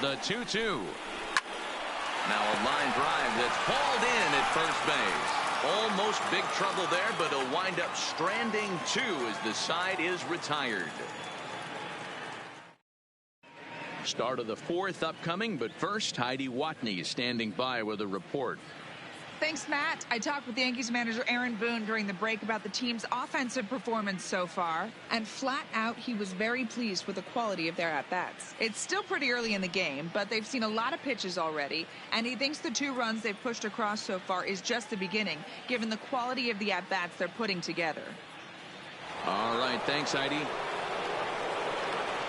The 2-2. Now a line drive that's hauled in at first base. Almost big trouble there, but he'll wind up stranding two as the side is retired. Start of the fourth upcoming, but first, Heidi Watney standing by with a report. Thanks, Matt. I talked with Yankees manager Aaron Boone during the break about the team's offensive performance so far, and flat out, he was very pleased with the quality of their at-bats. It's still pretty early in the game, but they've seen a lot of pitches already, and he thinks the 2 runs they've pushed across so far is just the beginning, given the quality of the at-bats they're putting together. All right, thanks, Heidi.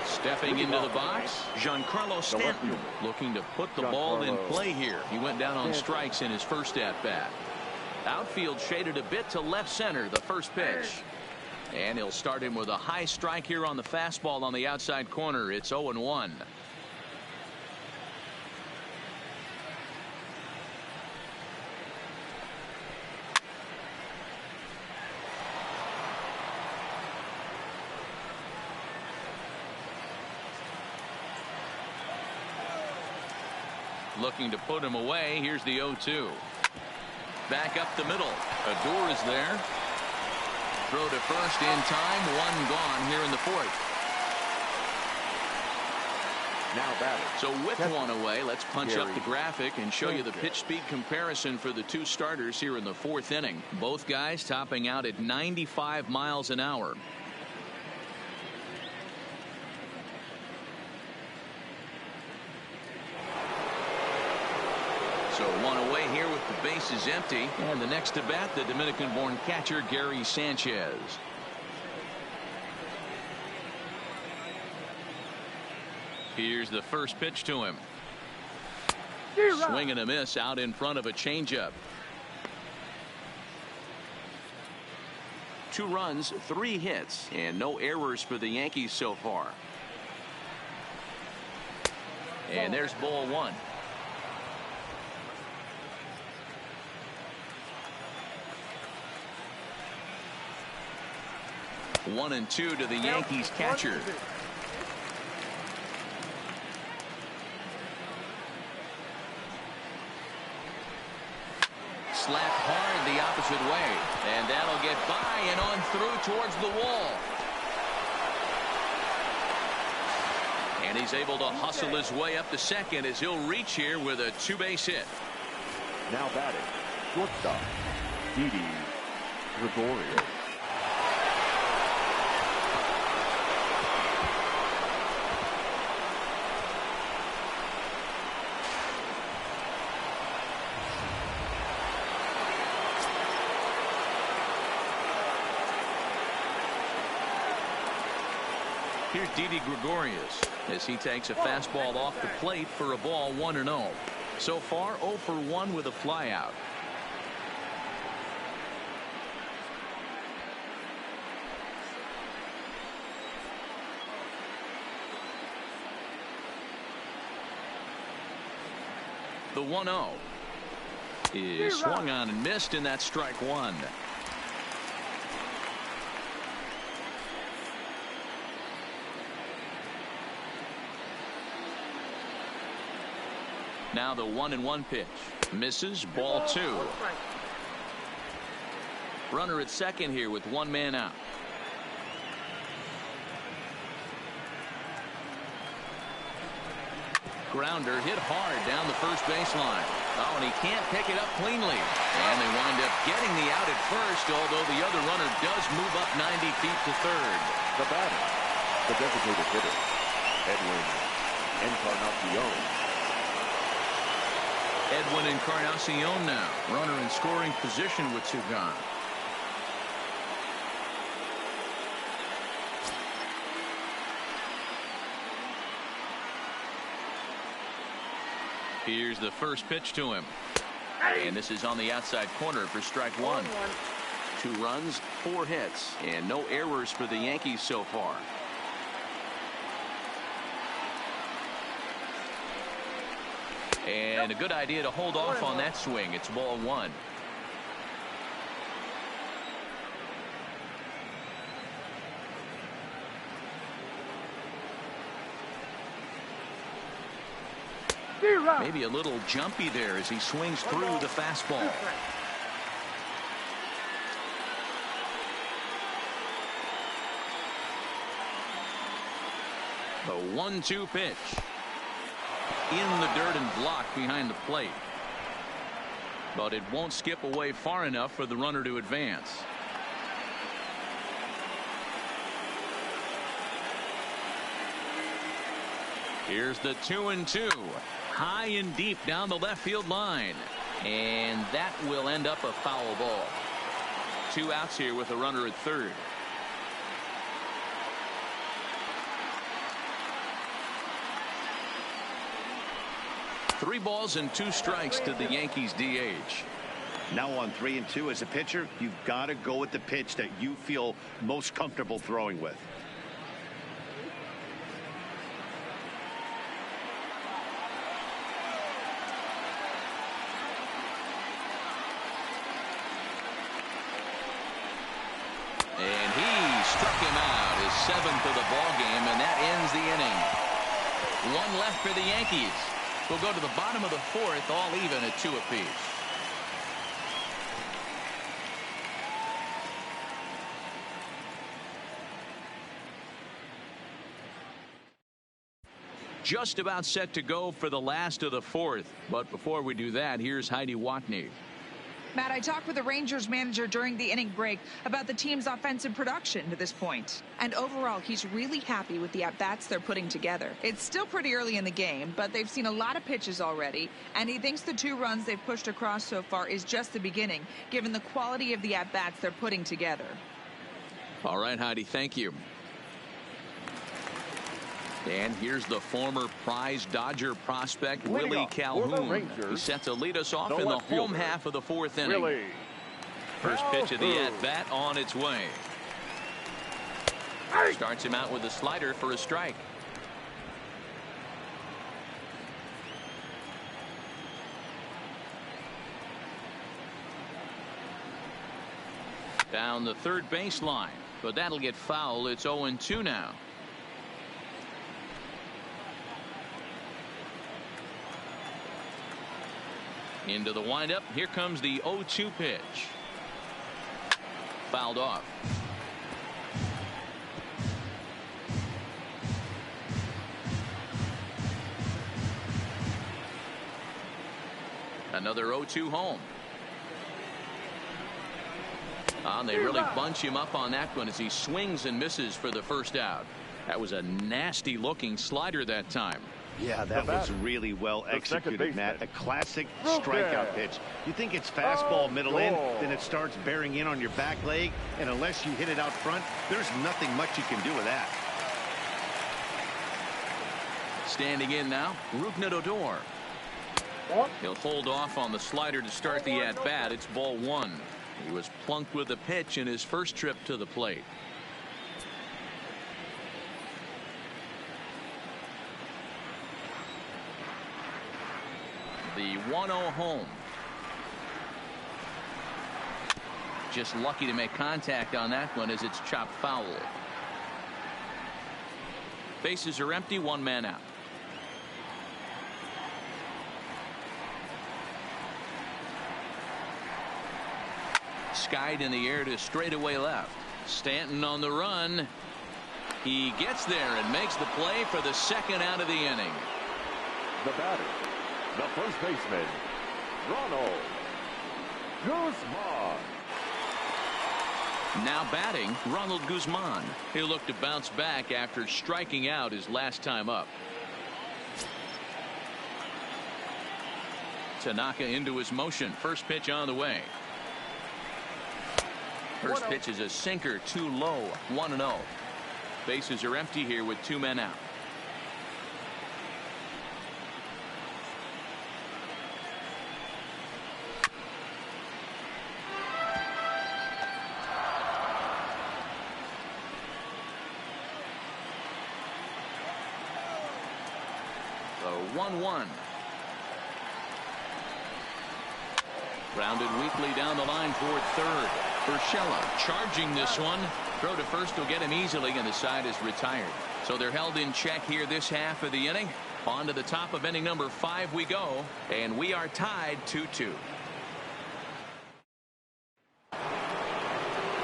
Stepping into the box, Giancarlo Stanton looking to put the ball in play here. He went down on strikes in his first at-bat. Outfield shaded a bit to left center, the first pitch. And he'll start him with a high strike here on the fastball on the outside corner. It's 0-1. Looking to put him away. Here's the 0-2. Back up the middle. Adore is there. Throw to first in time. One gone here in the fourth. Now batting. So with one away, let's punch up the graphic and show you the pitch speed comparison for the 2 starters here in the fourth inning. Both guys topping out at 95 miles an hour. So one away here with the bases empty. And the next to bat, the Dominican-born catcher Gary Sanchez. Here's the first pitch to him. Swing and a miss out in front of a changeup. 2 runs, 3 hits, and no errors for the Yankees so far. And there's ball 1. One and 2 to the Yankees catcher. Slapped hard the opposite way, and that'll get by and on through towards the wall. And he's able to hustle his way up to second as he'll reach here with a 2-base hit. Now batting, shortstop, Didi Gregorius. Here's Didi Gregorius as he takes a fastball off the plate for a ball 1-0. So far 0 for 1 with a flyout. The 1-0 is swung on and missed, and that's strike 1. Now the 1-1 pitch misses, ball 2. Runner at second here with 1 man out. Grounder hit hard down the first baseline. Oh, and he can't pick it up cleanly. And they wind up getting the out at first, although the other runner does move up 90 feet to third. The batter, the designated hitter, Edwin Encarnacion. Edwin Encarnacion now, runner in scoring position with 2 gone. Here's the first pitch to him. And this is on the outside corner for strike 1. 2 runs, 4 hits, and no errors for the Yankees so far. And a good idea to hold off on that swing. It's ball 1. Maybe a little jumpy there as he swings through the fastball. The 1-2 pitch. In the dirt and blocked behind the plate. But it won't skip away far enough for the runner to advance. Here's the 2-2. High and deep down the left field line. And that will end up a foul ball. 2 outs here with a runner at third. Three balls and 2 strikes to the Yankees DH. Now on 3-2 as a pitcher, you've got to go with the pitch that you feel most comfortable throwing with. And he struck him out, his 7th of the ball game, and that ends the inning. 1 left for the Yankees. We'll go to the bottom of the 4th, all even at 2 apiece. Just about set to go for the last of the 4th. But before we do that, here's Heidi Watney. Matt, I talked with the Rangers manager during the inning break about the team's offensive production to this point. And overall, he's really happy with the at-bats they're putting together. It's still pretty early in the game, but they've seen a lot of pitches already, and he thinks the 2 runs they've pushed across so far is just the beginning, given the quality of the at-bats they're putting together. All right, Heidi, thank you. And here's the former prize Dodger prospect, Willie Calhoun. He's set to lead us off in the home half of the 4th inning. First pitch of the at-bat on its way. Starts him out with a slider for a strike. Down the third baseline, but that'll get foul. It's 0-2 now. Into the windup. Here comes the 0-2 pitch. Fouled off. Another 0-2 home. They really bunch him up on that one as he swings and misses for the first out. That was a nasty looking slider that time. Yeah, that was really well executed, Matt. A classic strikeout pitch. You think it's fastball middle in, then it starts bearing in on your back leg, and unless you hit it out front, there's nothing much you can do with that. Standing in now, Rougned Odor. He'll hold off on the slider to start the at-bat. It's ball 1. He was plunked with a pitch in his first trip to the plate. The 1-0 home. Just lucky to make contact on that one as it's chopped foul. Bases are empty, 1 man out. Skied in the air to straightaway left. Stanton on the run. He gets there and makes the play for the 2nd out of the inning. The batter, the first baseman, Ronald Guzman. Now batting, Ronald Guzman. He'll look to bounce back after striking out his last time up. Tanaka into his motion. First pitch on the way. First pitch is a sinker, too low. 1-0. Bases are empty here with 2 men out. The 1-1. Grounded weakly down the line toward third. Urshela charging this one. Throw to first will get him easily, and the side is retired. So they're held in check here this half of the inning. On to the top of inning number 5 we go, and we are tied 2-2.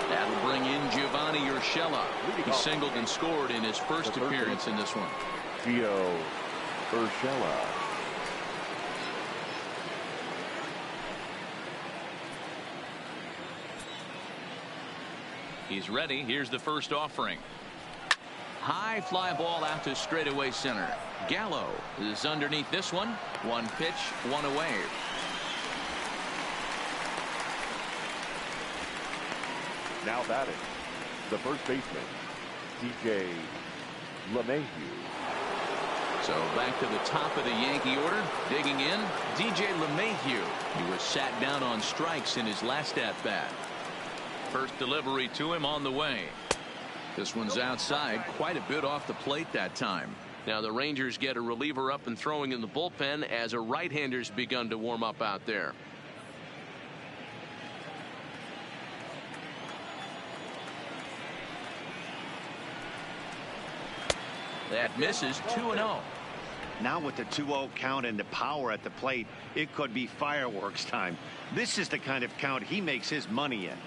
That'll bring in Giovanni Urshela. He singled and scored in his first appearance in this one. Gio Urshela. He's ready. Here's the first offering. High fly ball out to straightaway center. Gallo is underneath this one. One pitch, one away. Now batting, the first baseman, DJ LeMahieu. So back to the top of the Yankee order. Digging in, DJ LeMahieu. He was sat down on strikes in his last at-bat. First delivery to him on the way. This one's outside, quite a bit off the plate that time. Now the Rangers get a reliever up and throwing in the bullpen as a right-hander's begun to warm up out there. That misses. 2-0. Now with the 2-0 count and the power at the plate, it could be fireworks time. This is the kind of count he makes his money in.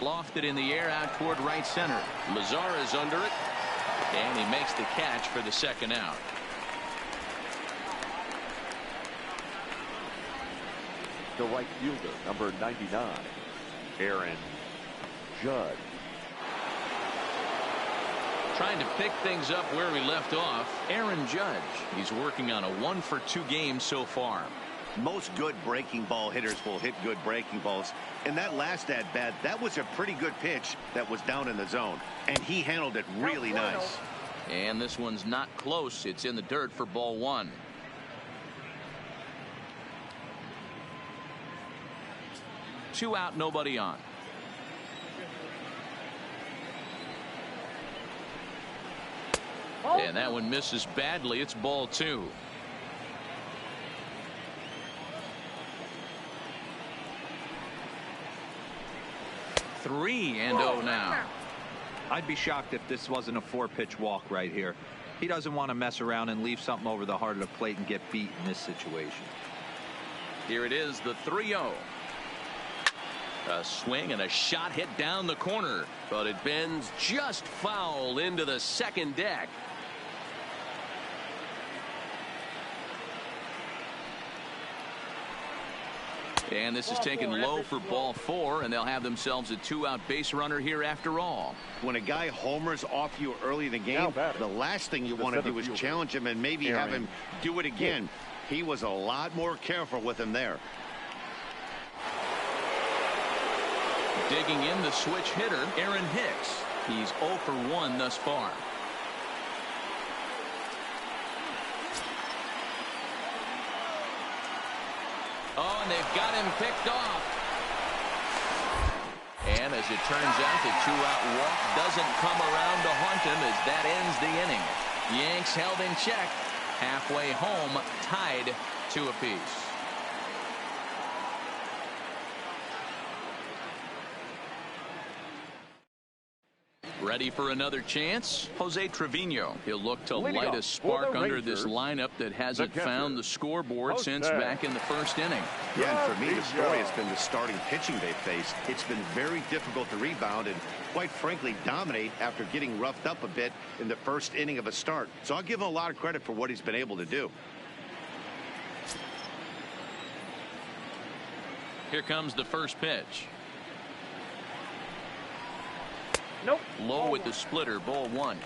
Lofted in the air out toward right center. Lazar is under it, and he makes the catch for the second out. The right fielder, number 99, Aaron Judd. Trying to pick things up where we left off. Aaron Judge. He's working on a 1-for-2 game so far. Most good breaking ball hitters will hit good breaking balls. And that last at bat, that was a pretty good pitch that was down in the zone. And he handled it really nice. And this one's not close. It's in the dirt for ball 1. Two out, nobody on. And that one misses badly. It's ball 2. Three and 0 now. I'd be shocked if this wasn't a 4-pitch walk right here. He doesn't want to mess around and leave something over the heart of the plate and get beat in this situation. Here it is, the 3-0. A swing and a shot hit down the corner, but it bends just foul into the second deck. And this is taken low for ball 4, and they'll have themselves a 2-out base runner here after all. When a guy homers off you early in the game, the last thing you want to do is challenge him and maybe have him do it again. He was a lot more careful with him there. Digging in, the switch hitter, Aaron Hicks. He's 0 for 1 thus far. Oh, and they've got him picked off. And as it turns out, the 2-out walk doesn't come around to haunt him as that ends the inning. Yanks held in check. Halfway home, tied 2 apiece. Ready for another chance? Jose Trevino. He'll look to light a spark under this lineup that hasn't found the scoreboard since back in the first inning. Yeah, and for me, the story has been the starting pitching they faced. It's been very difficult to rebound and, quite frankly, dominate after getting roughed up a bit in the first inning of a start. So I'll give him a lot of credit for what he's been able to do. Here comes the first pitch. Nope. Low with the splitter, ball 1.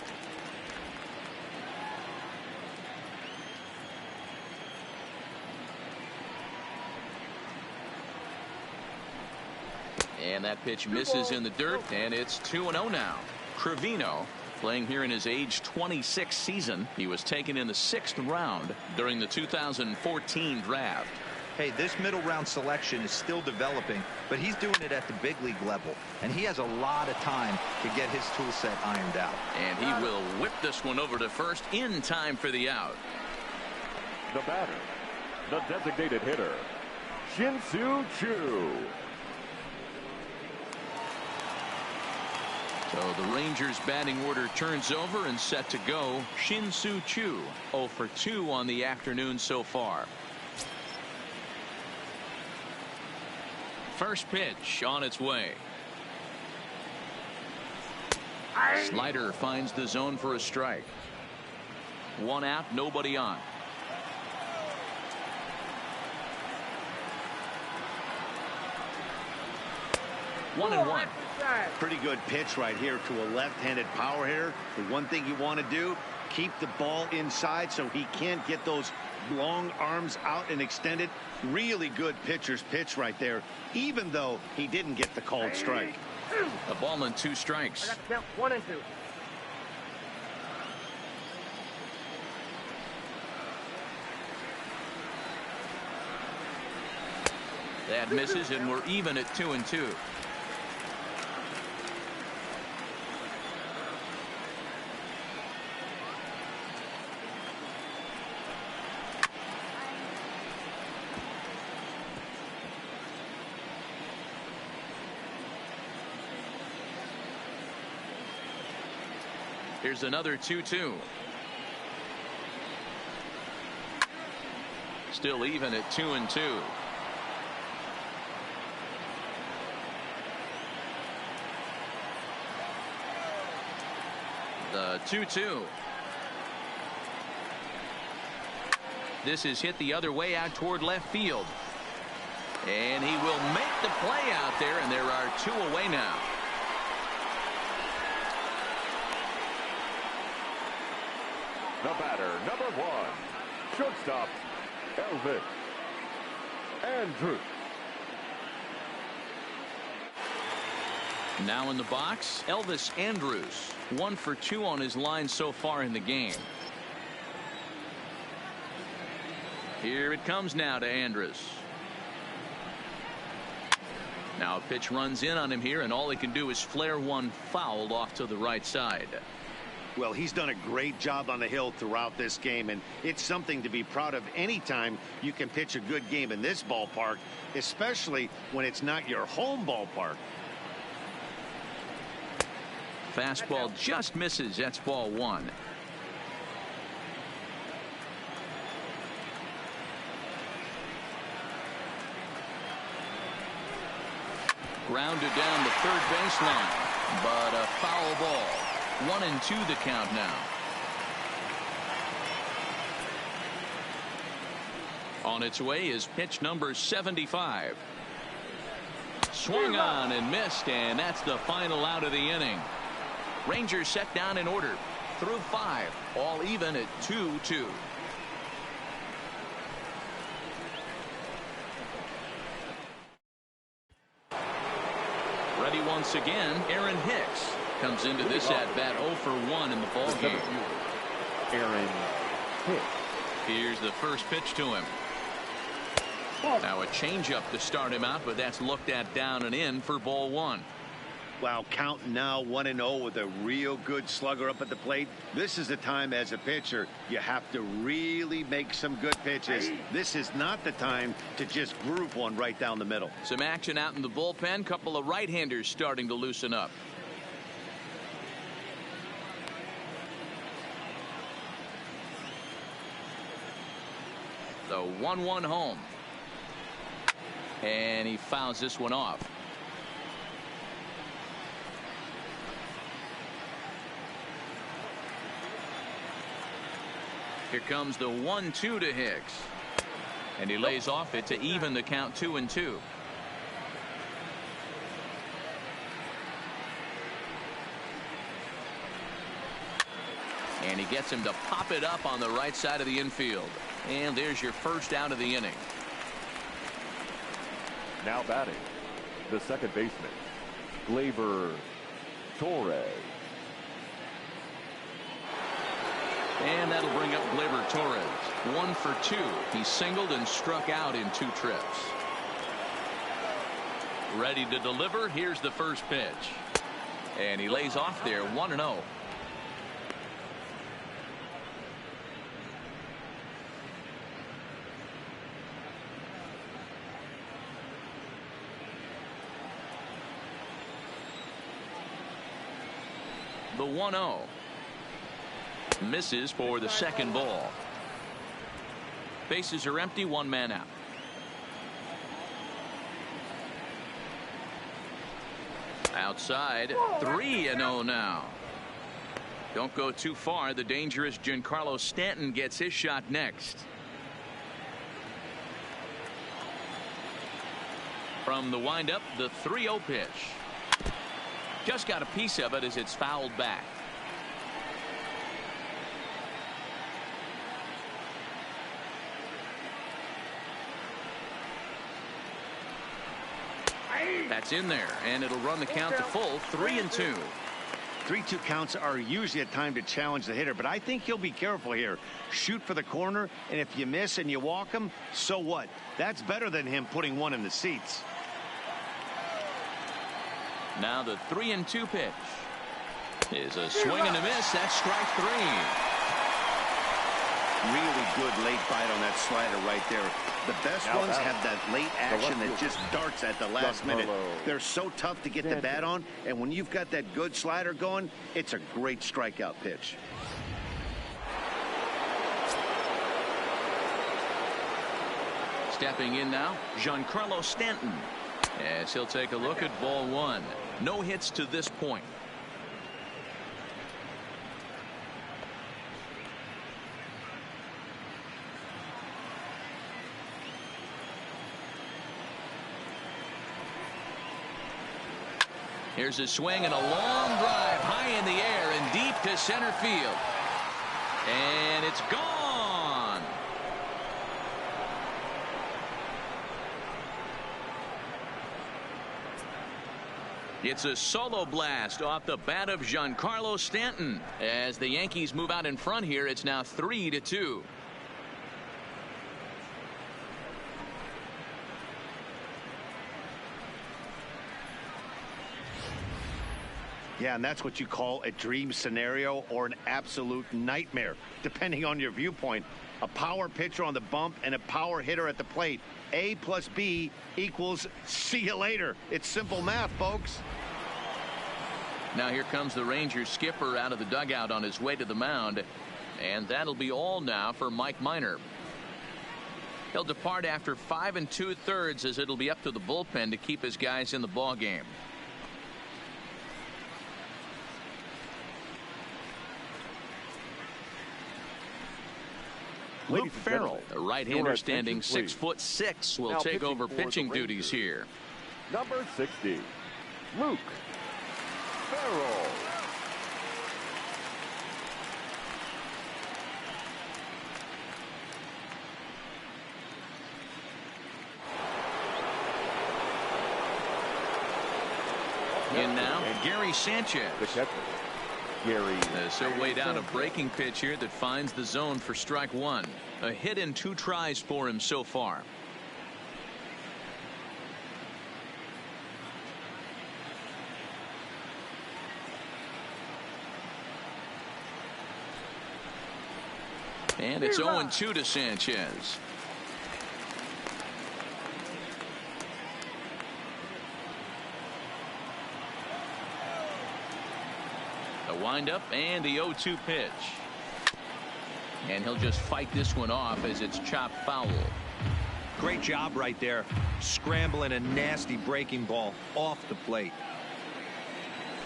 And that pitch misses in the dirt, and it's 2-0 now. Trevino playing here in his age 26 season. He was taken in the 6th round during the 2014 draft. Hey, this middle round selection is still developing, but he's doing it at the big league level, and he has a lot of time to get his tool set ironed out. And he will whip this one over to first in time for the out. The batter, the designated hitter, Shin-Soo Choo. So the Rangers batting order turns over and set to go. Shin-Soo Choo 0 for 2 on the afternoon so far. First pitch on its way. Slider finds the zone for a strike. 1 out, nobody on. One and one. Pretty good pitch right here to a left-handed power hitter. The one thing you want to do, keep the ball inside so he can't get those long arms out and extended. Really good pitcher's pitch right there, even though he didn't get the called strike. A ball and 2 strikes. 1 and 2. That misses, and we're even at 2 and 2. Here's another 2-2. Still even at 2 and 2. The 2-2. This is hit the other way out toward left field. And he will make the play out there, and there are 2 away now. The batter, number 1, shortstop, Elvis Andrews. Now in the box, Elvis Andrews. 1 for 2 on his line so far in the game. Here it comes now to Andrews. Now a pitch runs in on him here, and all he can do is flare one foul off to the right side. Well, he's done a great job on the hill throughout this game, and it's something to be proud of anytime you can pitch a good game in this ballpark, especially when it's not your home ballpark. Fastball just misses. That's ball 1. Grounded down the third baseline, but a foul ball. 1 and 2 the count now. On its way is pitch number 75. Swung on and missed, and that's the final out of the inning. Rangers set down in order through 5, all even at 2-2. Ready once again, Aaron Hicks comes into this at-bat 0 for 1 in the ball game. Aaron Hicks. Here's the first pitch to him. Now a changeup to start him out, but that's looked at down and in for ball 1. Wow, counting now 1-0 with a real good slugger up at the plate. This is the time as a pitcher you have to really make some good pitches. This is not the time to just groove one right down the middle. Some action out in the bullpen. Couple of right-handers starting to loosen up. The 1-1 home. And he fouls this one off. Here comes the 1-2 to Hicks. And he lays off it to even the count 2 and 2. And he gets him to pop it up on the right side of the infield. And there's your first out of the inning. Now batting, the second baseman, Gleyber Torres. And that'll bring up Gleyber Torres. 1 for 2. He singled and struck out in 2 trips. Ready to deliver. Here's the first pitch. And he lays off there 1-0. The 1-0. Misses for the second ball. Bases are empty, one man out. Outside, 3-0 now. Don't go too far. The dangerous Giancarlo Stanton gets his shot next. From the windup, the 3-0 pitch. Just got a piece of it as it's fouled back. That's in there, and it'll run the count to full, 3-2. 3-2 counts are usually a time to challenge the hitter, but I think he'll be careful here. Shoot for the corner, and if you miss and you walk him, so what? That's better than him putting one in the seats. Now the 3-2 pitch is a swing and a miss. That's strike 3. Really good late bite on that slider right there. The best ones have that late action that just darts at the last minute. They're so tough to get the bat on, and when you've got that good slider going, it's a great strikeout pitch. Stepping in now, Giancarlo Stanton, as he'll take a look at ball 1. No hits to this point. Here's a swing and a long drive high in the air and deep to center field. And it's gone. It's a solo blast off the bat of Giancarlo Stanton. As the Yankees move out in front here, it's now 3-2. Yeah, and that's what you call a dream scenario or an absolute nightmare, depending on your viewpoint. A power pitcher on the bump and a power hitter at the plate. A plus B equals see you later. It's simple math, folks. Now here comes the Rangers skipper out of the dugout on his way to the mound. And that'll be all now for Mike Minor. He'll depart after 5 2/3 as it'll be up to the bullpen to keep his guys in the ball game. Luke Farrell, the right-hander standing 6'6", will take over pitching duties here. Number 60, Luke Farrell. In now, Gary Sanchez. The catcher, Gary. So way down a breaking pitch here that finds the zone for strike 1. A hit in 2 tries for him so far. And it's 0-2 to Sanchez. The windup and the 0-2 pitch. And he'll just fight this one off as it's chopped foul. Great job right there, scrambling a nasty breaking ball off the plate.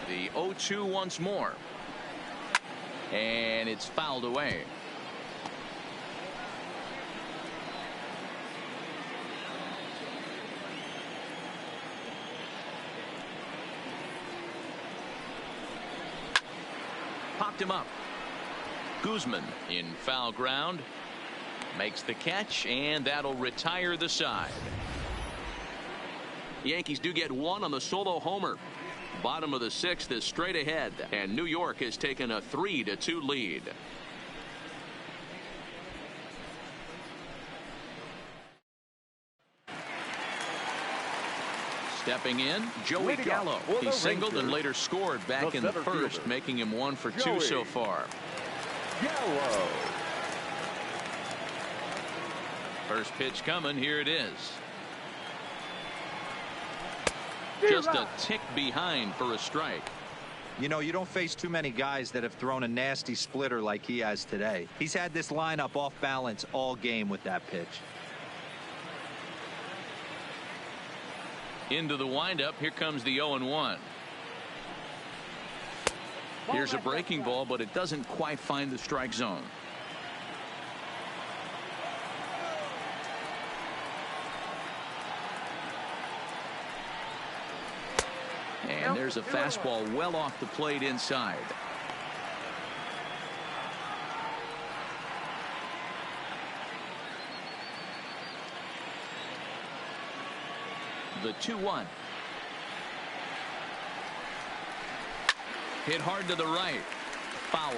The 0-2 once more. And it's fouled away. Popped him up. Guzman in foul ground makes the catch, and that'll retire the side. The Yankees do get one on the solo homer. Bottom of the 6th is straight ahead, and New York has taken a 3-2 lead. Stepping in, Joey Gallo. He singled and later scored back in the first, making him 1 for 2 so far. Gallo. First pitch coming. Here it is. Just a tick behind for a strike. You know, you don't face too many guys that have thrown a nasty splitter like he has today. He's had this lineup off balance all game with that pitch. Into the windup. Here comes the 0-1. Here's a breaking ball, but it doesn't quite find the strike zone. And there's a fastball well off the plate inside. The 2-1. Hit hard to the right. Foul.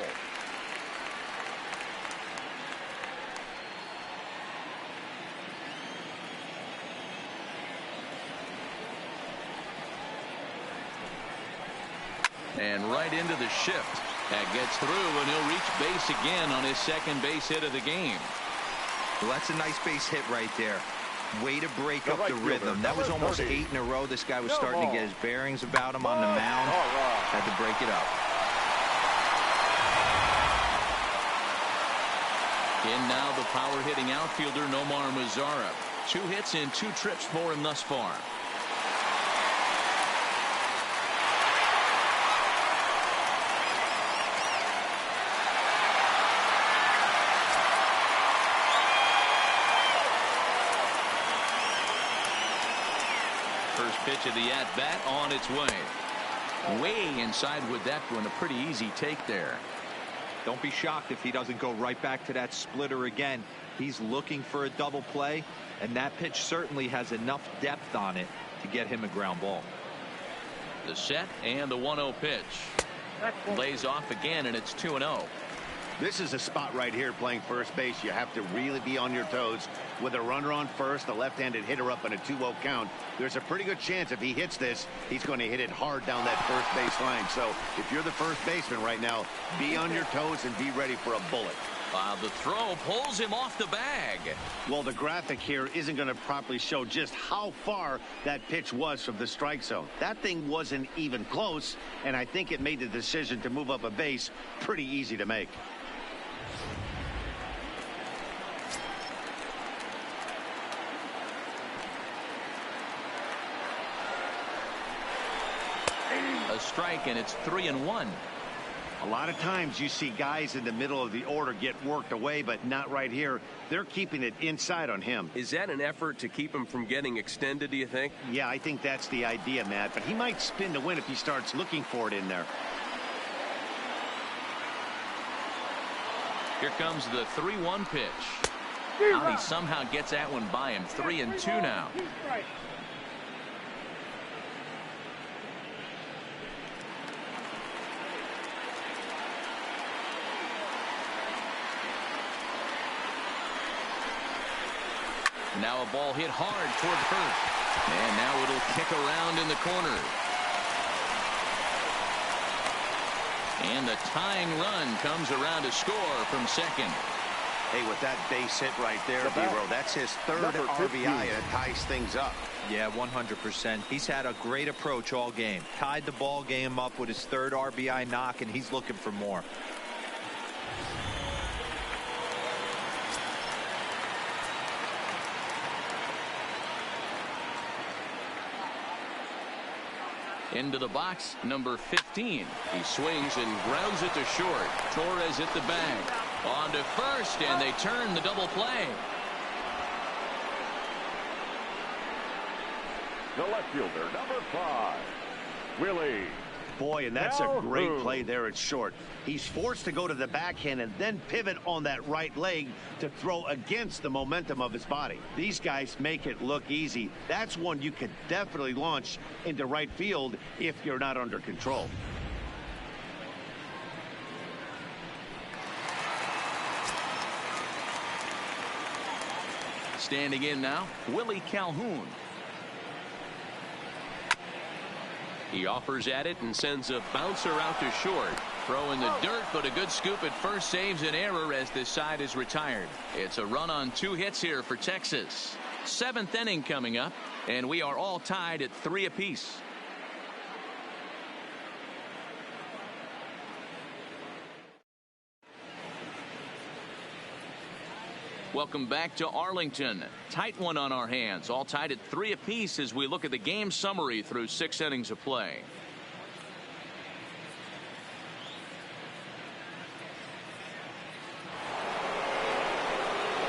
And right into the shift. That gets through, and he'll reach base again on his second base hit of the game. Well, that's a nice base hit right there. Way to break up the rhythm. That was almost 8 in a row. This guy was starting to get his bearings about him on the mound. Had to break it up. In now the power-hitting outfielder Nomar Mazara. 2 hits in 2 trips for him thus far. First pitch of the at-bat on its way. Way inside with that one. A pretty easy take there. Don't be shocked if he doesn't go right back to that splitter again. He's looking for a double play, and that pitch certainly has enough depth on it to get him a ground ball. The set and the 1-0 pitch. Lays off again, and it's 2-0. This is a spot right here playing first base. You have to really be on your toes. With a runner on first, a left-handed hitter up on a 2-0 count, there's a pretty good chance if he hits this, he's going to hit it hard down that first base line. So if you're the first baseman right now, be on your toes and be ready for a bullet. The throw pulls him off the bag. Well, the graphic here isn't going to properly show just how far that pitch was from the strike zone. That thing wasn't even close, and I think it made the decision to move up a base pretty easy to make. A strike, and it's 3-1. A lot of times you see guys in the middle of the order get worked away, but not right here. They're keeping it inside on him. Is that an effort to keep him from getting extended, do you think? Yeah, I think that's the idea, Matt. But he might spin to win if he starts looking for it in there. Here comes the 3-1 pitch. How he somehow gets that one by him. 3-2 now. Now a ball hit hard toward first. And now it'll kick around in the corner. And the tying run comes around to score from second. Hey, with that base hit right there, B-Row, that's his third RBI, and it ties things up. Yeah, 100%. He's had a great approach all game. Tied the ball game up with his third RBI knock, and he's looking for more. Into the box, number 15. He swings and grounds it to short. Torres at the bag. On to first, and they turn the double play. The left fielder, number 5, Willie. Boy, and that's a great play there at short. He's forced to go to the backhand and then pivot on that right leg to throw against the momentum of his body. These guys make it look easy. That's one you could definitely launch into right field if you're not under control. Standing in now, Willie Calhoun. He offers at it and sends a bouncer out to short. Throw in the dirt, but a good scoop at first saves an error as this side is retired. It's a run on 2 hits here for Texas. 7th inning coming up, and we are all tied at 3 apiece. Welcome back to Arlington. Tight one on our hands. All tied at 3 apiece as we look at the game summary through 6 innings of play.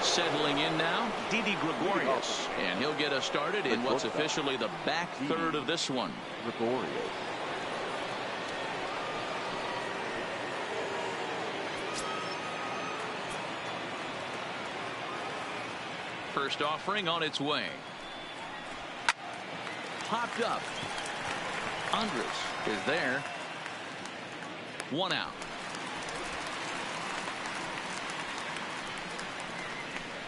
Settling in now, Didi Gregorius. And he'll get us started in what's officially the back third of this one. Gregorius. First offering on its way. Popped up. Andrews is there. 1 out.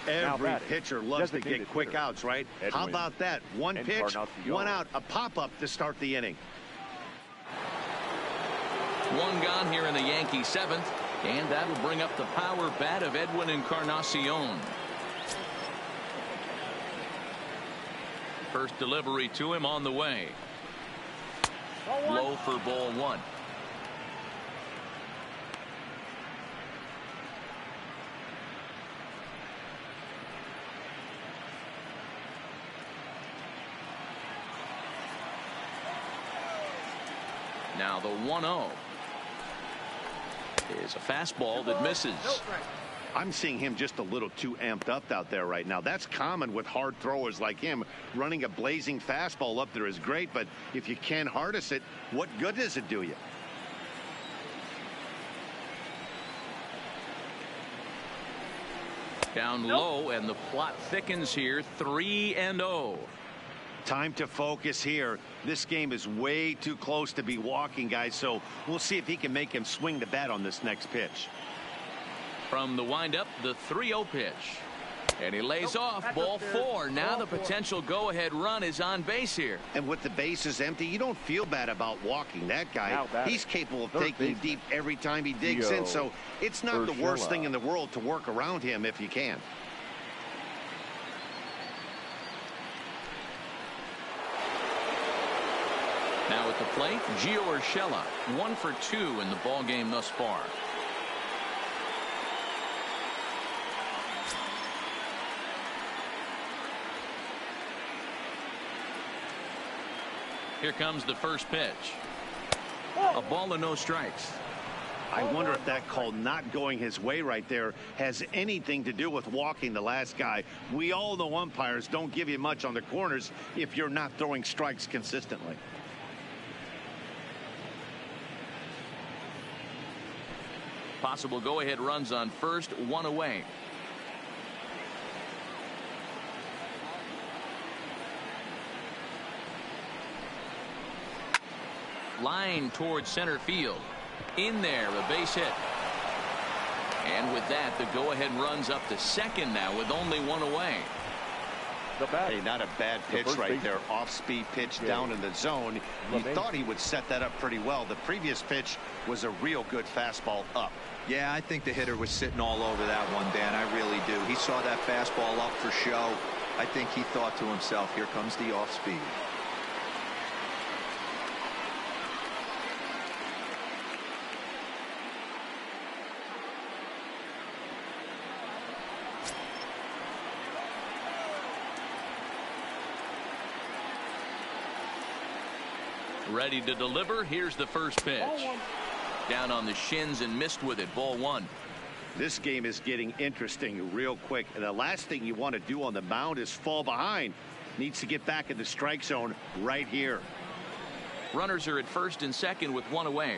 Every pitcher loves to get quick outs, right? How about that? One pitch, 1 out, a pop-up to start the inning. 1 gone here in the Yankee 7th, and that'll bring up the power bat of Edwin Encarnacion. First delivery to him on the way. Low for ball 1. Now the 1-0 is a fastball that misses. I'm seeing him just a little too amped up out there right now. That's common with hard throwers like him. Running a blazing fastball up there is great, but if you can't harness it, what good does it do you? Down low, and the plot thickens here. 3-0. Time to focus here. This game is way too close to be walking, guys, so we'll see if he can make him swing the bat on this next pitch. From the windup, the 3-0 pitch. And he lays off. Ball 4. Now the potential go-ahead run is on base here. And with the bases empty, you don't feel bad about walking that guy. He's capable of taking deep every time he digs in, so it's not the worst thing in the world to work around him if you can. Now at the plate, Gio Urshela, 1 for 2 in the ball game thus far. Here comes the first pitch. A ball and no strikes. I wonder if that call not going his way right there has anything to do with walking the last guy. We all know umpires don't give you much on the corners if you're not throwing strikes consistently. Possible go-ahead runs on first, 1 away. Line towards center field. In there, a base hit. And with that, the go-ahead runs up to second now with only 1 away. Hey, not a bad pitch right there. Off-speed pitch down in the zone. You thought he would set that up pretty well. The previous pitch was a real good fastball up. Yeah, I think the hitter was sitting all over that one, Dan. I really do. He saw that fastball up for show. I think he thought to himself, here comes the off-speed. Ready to deliver. Here's the first pitch. Down on the shins and missed with it. Ball 1. This game is getting interesting real quick. And the last thing you want to do on the mound is fall behind. Needs to get back in the strike zone right here. Runners are at first and second with 1 away.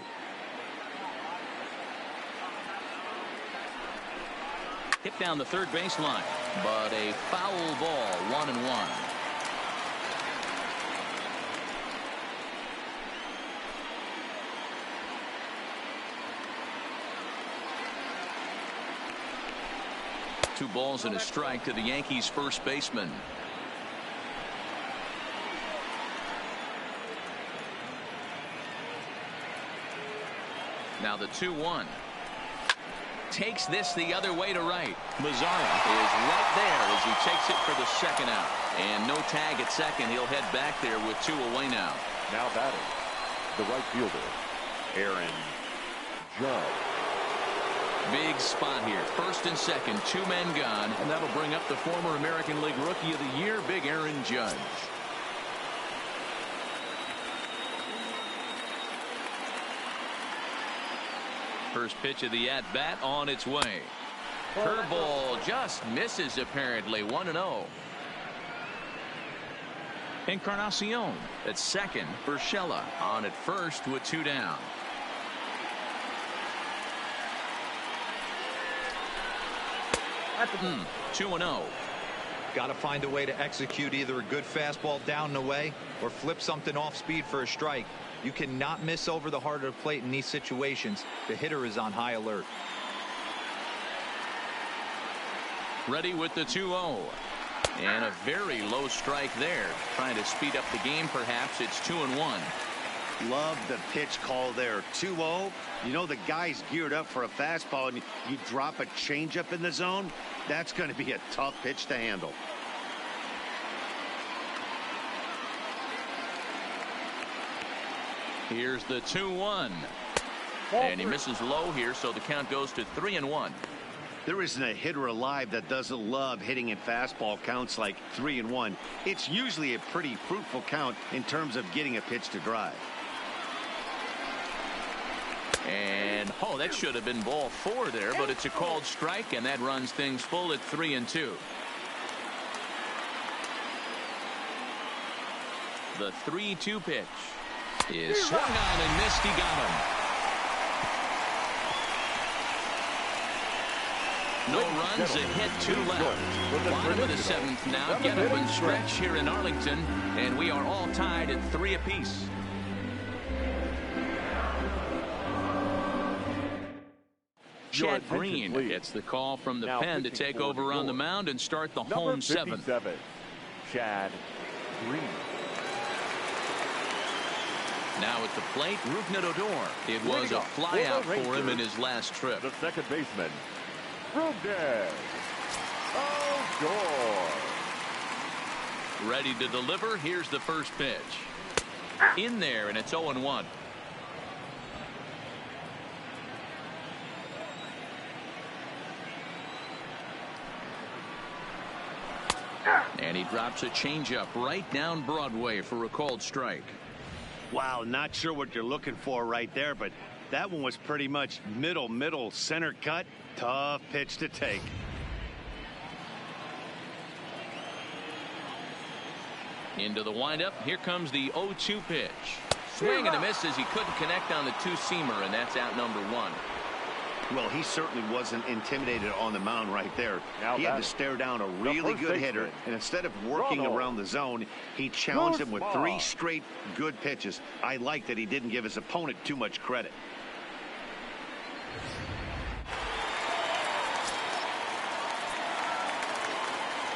Hit down the third baseline, but a foul ball. 1-1. Two balls and a strike to the Yankees first baseman. Now the 2-1. Takes this the other way to right. Mazzara is right there as he takes it for the second out. And no tag at second. He'll head back there with 2 away now. Now batting, the right fielder, Aaron Judd. Big spot here. First and second, 2 men gone, and that'll bring up the former American League Rookie of the Year, Big Aaron Judge. First pitch of the at-bat on its way. Curveball just misses apparently. 1-0. Encarnacion at second. Urshela on at first with 2 down. At the 2-0. Got to find a way to execute either a good fastball down and away or flip something off speed for a strike. You cannot miss over the heart of the plate in these situations. The hitter is on high alert. Ready with the 2-0. And a very low strike there. Trying to speed up the game perhaps. It's 2-1. Love the pitch call there. 2-0. You know the guy's geared up for a fastball, and you drop a changeup in the zone. That's going to be a tough pitch to handle. Here's the 2-1. And he misses low here, so the count goes to 3-1. There isn't a hitter alive that doesn't love hitting in fastball counts like 3-1. It's usually a pretty fruitful count in terms of getting a pitch to drive. And that should have been ball 4 there, but it's a called strike, and that runs things full at 3-2. The 3-2 pitch is swung on and missed. He got him. No runs, a hit, 2 left. Bottom of the 7th now. Get up and stretch here in Arlington, and we are all tied at 3 apiece. Chad Green gets the call from the pen to take over on the mound and start the home 7th. Chad Green. Now at the plate, Rougned Odor. It was a flyout for him in his last trip. The second baseman, Rougned Odor. Ready to deliver. Here's the first pitch. In there, and it's 0-1. And he drops a changeup right down Broadway for a called strike. Wow, not sure what you're looking for right there, but that one was pretty much middle center cut. Tough pitch to take. Into the windup. Here comes the 0-2 pitch. Swing and a miss as he couldn't connect on the 2-seamer, and that's out number 1. Well, he certainly wasn't intimidated on the mound right there. He had to stare down a really good hitter, and instead of working around the zone, he challenged him with 3 straight good pitches. I like that he didn't give his opponent too much credit.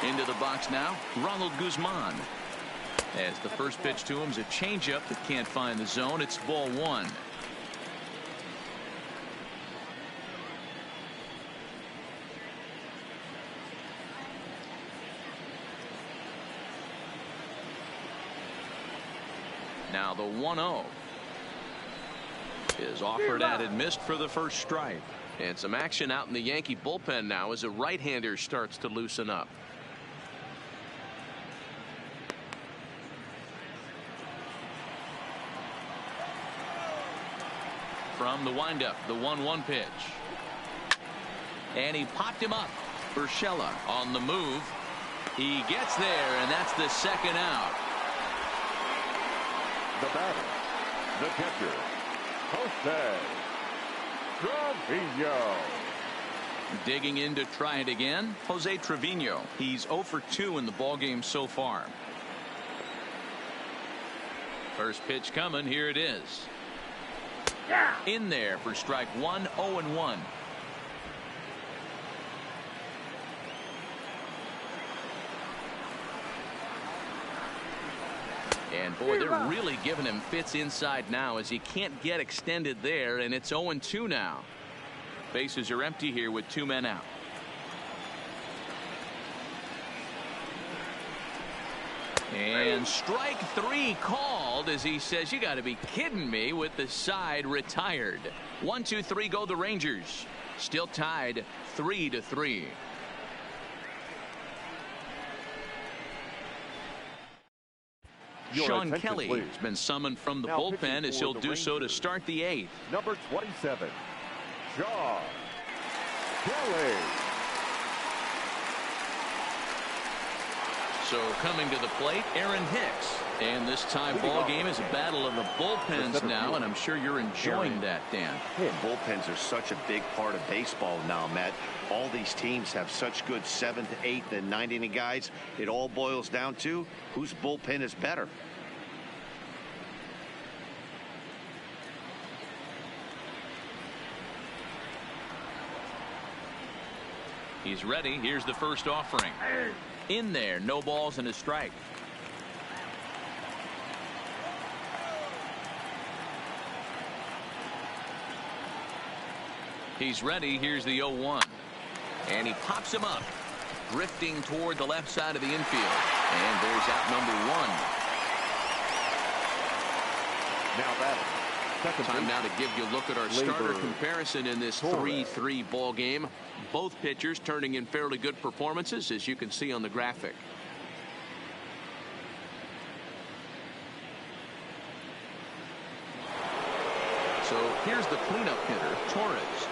Into the box now, Ronald Guzman. As the first pitch to him is a changeup that can't find the zone. It's ball 1. Now the 1-0 is offered at and missed for the first strike. And some action out in the Yankee bullpen now as a right-hander starts to loosen up. From the windup, the 1-1 pitch. And he popped him up. Urshela on the move. He gets there, and that's the second out. The batter, the catcher, Jose Trevino. Digging in to try it again, Jose Trevino. He's 0 for 2 in the ballgame so far. First pitch coming. Here it is. In there for strike 1. 0-1. And boy, they're really giving him fits inside now as he can't get extended there, and it's 0-2 now. Bases are empty here with 2 men out. And strike 3 called as he says, you got to be kidding me, with the side retired. 1, 2, 3 go the Rangers. Still tied 3-3. Sean Kelly has been summoned from the bullpen as he'll do so to start the 8th. Number 27, Sean Kelly. So coming to the plate, Aaron Hicks. And this time ball game is a battle of the bullpens now, and I'm sure you're enjoying that, Dan. Bullpens are such a big part of baseball now, Matt. All these teams have such good 7th, 8th, and 9th inning guys. It all boils down to whose bullpen is better. He's ready. Here's the first offering. In there, no balls and a strike. He's ready. Here's the 0-1. And he pops him up, drifting toward the left side of the infield. And there's out number 1. Now batting. Time now to give you a look at our starter comparison in this 3-3 ball game. Both pitchers turning in fairly good performances, as you can see on the graphic. So here's the cleanup hitter, Torres.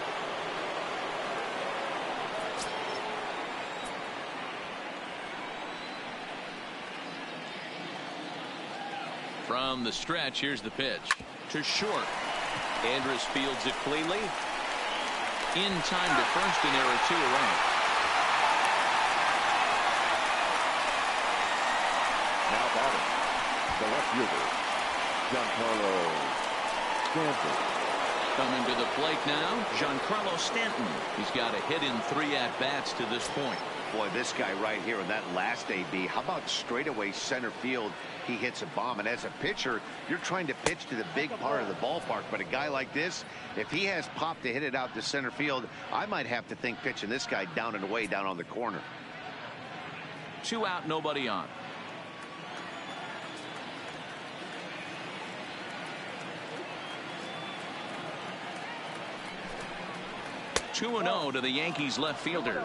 From the stretch, here's the pitch to short. Andrus fields it cleanly. In time to first, and there are 2 away. Now batting, the left fielder, Giancarlo Stanton. Coming to the plate now, Giancarlo Stanton. He's got a hit in 3 at-bats to this point. Boy, this guy right here in that last AB, how about straightaway center field? He hits a bomb, and as a pitcher, you're trying to pitch to the big part of the ballpark, but a guy like this, if he has pop to hit it out to center field, I might have to think pitching this guy down and away down on the corner. 2 out, nobody on. Two and 0 to the Yankees left fielder.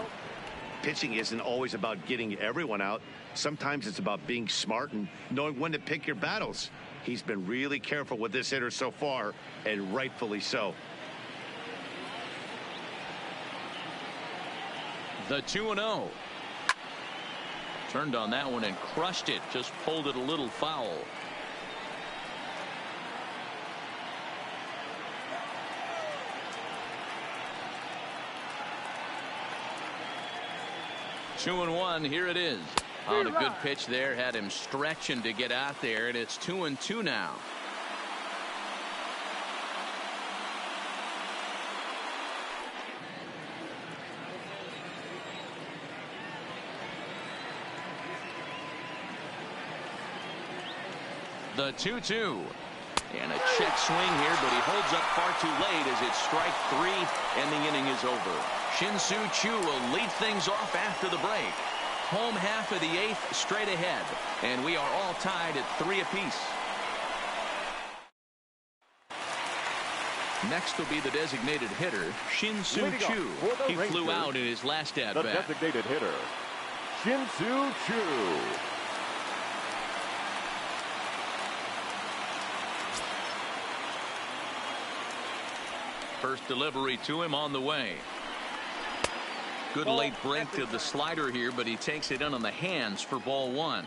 Pitching isn't always about getting everyone out. Sometimes it's about being smart and knowing when to pick your battles. He's been really careful with this hitter so far, and rightfully so. The 2-0. Turned on that one and crushed it. Just pulled it a little foul. Two and 1. Here it is. On a good pitch there, had him stretching to get out there, and it's 2-2 now. The 2-2. And a check swing here, but he holds up far too late as it's strike 3 and the inning is over. Shin-Soo Choo will lead things off after the break. Home half of the 8th straight ahead, and we are all tied at 3 apiece. Next will be the designated hitter, Shin-Soo Choo. He flew out in his last at-bat. The designated hitter, Shin-Soo Choo. First delivery to him on the way. Good late break to the slider here, but he takes it in on the hands for ball 1.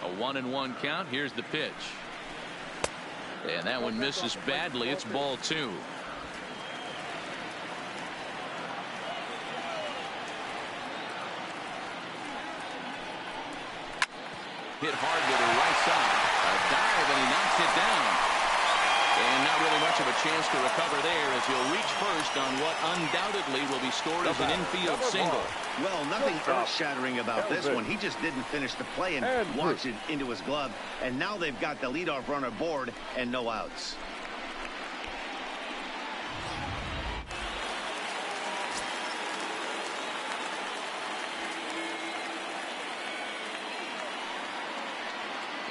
A 1-1 count. Here's the pitch. And that one misses badly. It's ball 2. Hit hard to the right side. A dive, and he knocks it down. And not really much of a chance to recover there as he'll reach first on what undoubtedly will be scored as an infield single. Well, nothing earth-shattering about this one. He just didn't finish the play and watch it into his glove. And now they've got the leadoff runner aboard and no outs.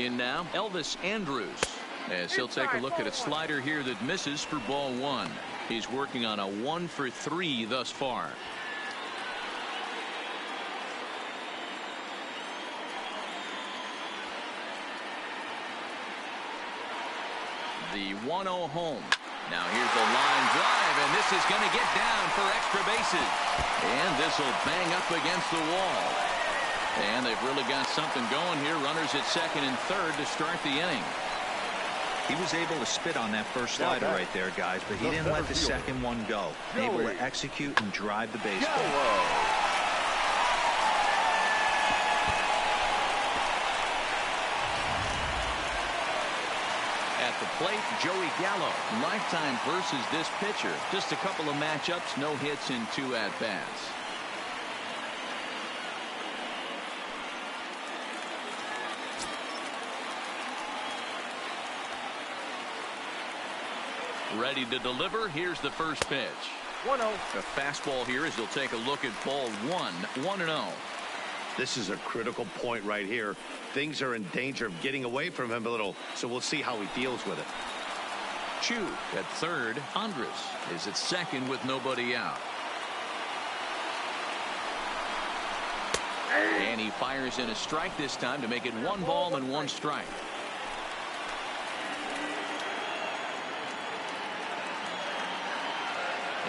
In now, Elvis Andrews, as he'll take a look at a slider here that misses for ball 1. He's working on a 1 for 3 thus far. The 1-0 home. Now here's a line drive, and this is going to get down for extra bases. And this will bang up against the wall. And they've really got something going here. Runners at second and third to start the inning. He was able to spit on that first slider right there, guys, but he didn't let the second one go. Able to execute and drive the baseball. At the plate, Joey Gallo. Lifetime versus this pitcher. Just a couple of matchups, no hits in 2 at-bats. Ready to deliver. Here's the first pitch. 1-0. The fastball here as he'll take a look at ball 1. 1-0. This is a critical point right here. Things are in danger of getting away from him a little, so we'll see how he deals with it. Chu at third. Andres is at second with nobody out. And he fires in a strike this time to make it 1 ball and 1 strike.